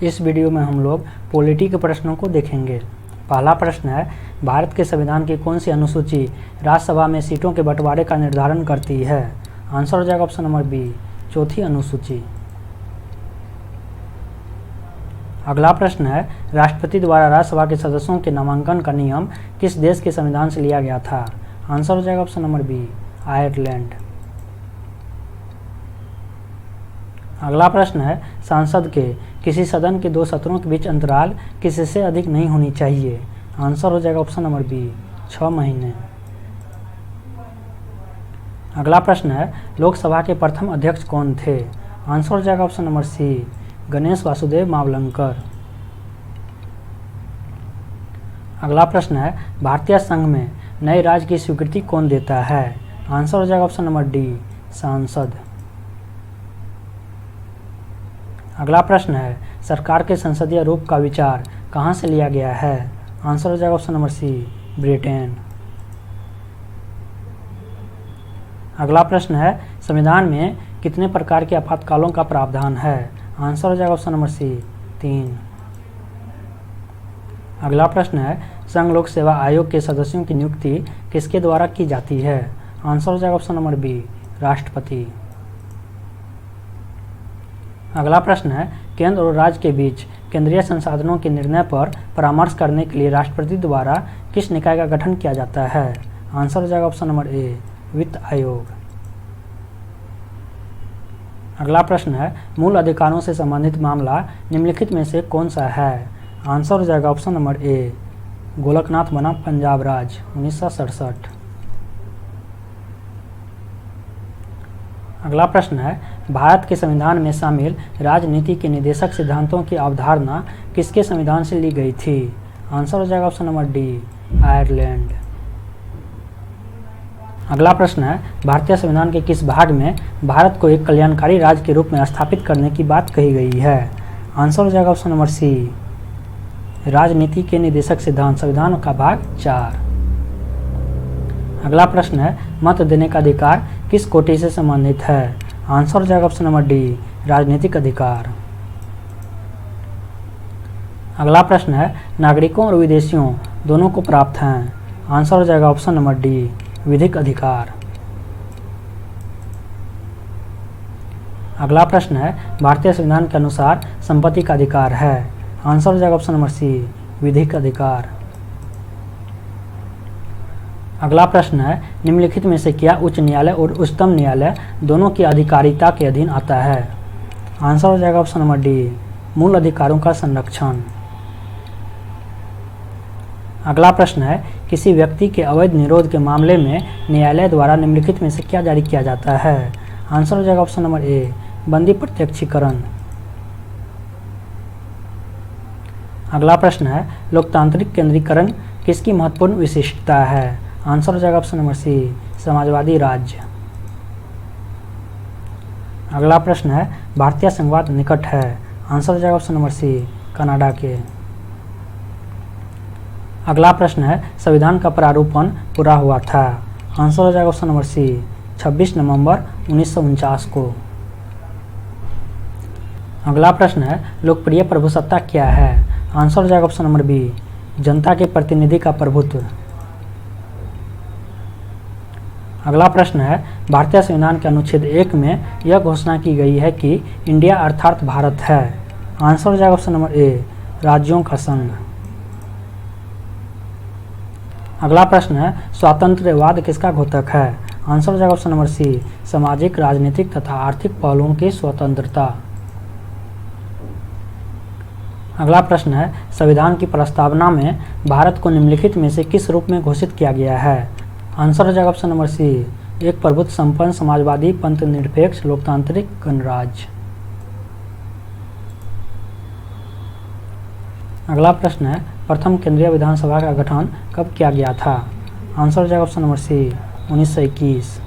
इस वीडियो में हम लोग पॉलिटी के प्रश्नों को देखेंगे। पहला प्रश्न है, भारत के संविधान की कौन सी अनुसूची राज्यसभा में सीटों के बंटवारे का निर्धारण करती है? आंसर हो जाएगा ऑप्शन नंबर बी, चौथी अनुसूची। अगला प्रश्न है, राष्ट्रपति द्वारा राज्यसभा के सदस्यों के नामांकन का नियम किस देश के संविधान से लिया गया था? आंसर हो जाएगा ऑप्शन नंबर बी, आयरलैंड। अगला प्रश्न है, संसद के किसी सदन के दो सत्रों के बीच अंतराल किससे अधिक नहीं होनी चाहिए? आंसर हो जाएगा ऑप्शन नंबर बी, 6 महीने। अगला प्रश्न है, लोकसभा के प्रथम अध्यक्ष कौन थे? आंसर हो जाएगा option number C, Ganesh Vasudev Mavalankar. अगला प्रश्न है, भारतीय संघ में नए राज्य की स्वीकृति कौन देता है? आंसर हो जाएगा ऑप्शन नंबर डी, सांसद। अगला प्रश्न है, सरकार के संसदीय रूप का विचार कहाँ से लिया गया है? आंसर हो जाएगा ऑप्शन नंबर सी, ब्रिटेन। अगला प्रश्न है, संविधान में कितने प्रकार के आपातकालों का प्रावधान है? आंसर हो जाएगा ऑप्शन नंबर सी, 3। अगला प्रश्न है, संघ लोक सेवा आयोग के सदस्यों की नियुक्ति किसके द्वारा की जाती है? आंसर हो जाएगा ऑप्शन नंबर बी, राष्ट्रपति। अगला प्रश्न है, केंद्र और राज्य के बीच केंद्रीय संसाधनों के निर्णय पर परामर्श करने के लिए राष्ट्रपति द्वारा किस निकाय का गठन किया जाता है? आंसर हो जाएगा ऑप्शन नंबर ए, वित्त आयोग। अगला प्रश्न है, मूल अधिकारों से संबंधित मामला निम्नलिखित में से कौन सा है? आंसर हो जाएगा ऑप्शन नंबर ए, गोलकनाथ बना पंजाब राज्य 1967। अगला प्रश्न है, भारत के संविधान में शामिल राजनीति के निदेशक सिद्धांतों की अवधारणा किसके संविधान से ली गई थी? आंसर हो जाएगा ऑप्शन नंबर डी, आयरलैंड। अगला प्रश्न है, भारतीय संविधान के किस भाग में भारत को एक कल्याणकारी राज्य के रूप में स्थापित करने की बात कही गई है? आंसर हो जाएगा ऑप्शन नंबर सी, राजनीति के निदेशक सिद्धांत, संविधान का भाग 4। अगला प्रश्न है, मत देने का अधिकार किस कोटि से संबंधित है? आंसर हो जाएगा ऑप्शन नंबर डी, राजनीतिक अधिकार। अगला प्रश्न है, नागरिकों और विदेशियों दोनों को प्राप्त हैं? आंसर हो जाएगा ऑप्शन नंबर डी, विधिक अधिकार। अगला प्रश्न है, भारतीय संविधान के अनुसार संपत्ति का अधिकार है? आंसर हो जाएगा ऑप्शन नंबर सी, विधिक अधिकार। अगला प्रश्न है, निम्नलिखित में से क्या उच्च न्यायालय और उच्चतम न्यायालय दोनों की अधिकारिता के अधीन आता है? आंसर हो जाएगा ऑप्शन नंबर डी, मूल अधिकारों का संरक्षण। अगला प्रश्न है, किसी व्यक्ति के अवैध निरोध के मामले में न्यायालय द्वारा निम्नलिखित में से क्या जारी किया जाता है? आंसर हो जाएगा ऑप्शन नंबर ए, बंदी प्रत्यक्षीकरण। अगला प्रश्न है, लोकतांत्रिक केंद्रीकरण किसकी महत्वपूर्ण विशिष्टता है? आंसर हो जाएगा ऑप्शन नंबर सी, समाजवादी राज्य। अगला प्रश्न है, भारतीय संघवाद निकट है? आंसर हो जाएगा ऑप्शन नंबर सी, कनाडा के। अगला प्रश्न है, संविधान का प्रारूपण पूरा हुआ था? आंसर हो जाएगा ऑप्शन नंबर सी, 26 नवंबर 1949 को। अगला प्रश्न है, लोकप्रिय प्रभुसत्ता क्या है? आंसर हो जाएगा ऑप्शन नंबर बी, जनता के प्रतिनिधि का प्रभुत्व। अगला प्रश्न है, भारतीय संविधान के अनुच्छेद 1 में यह घोषणा की गई है कि इंडिया अर्थात भारत है? आंसर हो जाएगा ऑप्शन नंबर ए, राज्यों का संघ। अगला प्रश्न है, स्वातंत्र्यवाद किसका घोतक है? आंसर हो जाएगा ऑप्शन नंबर सी, सामाजिक, राजनीतिक तथा आर्थिक पहलुओं की स्वतंत्रता। अगला प्रश्न है, संविधान की प्रस्तावना में भारत को निम्नलिखित में से किस रूप में घोषित किया गया है? आंसर हो जाएगा ऑप्शन नंबर सी, एक प्रभुत्व संपन्न समाजवादी पंथ निरपेक्ष लोकतांत्रिक गणराज्य। अगला प्रश्न है, प्रथम केंद्रीय विधानसभा का गठन कब किया गया था? आंसर हो जाएगा ऑप्शन नंबर सी, 1921।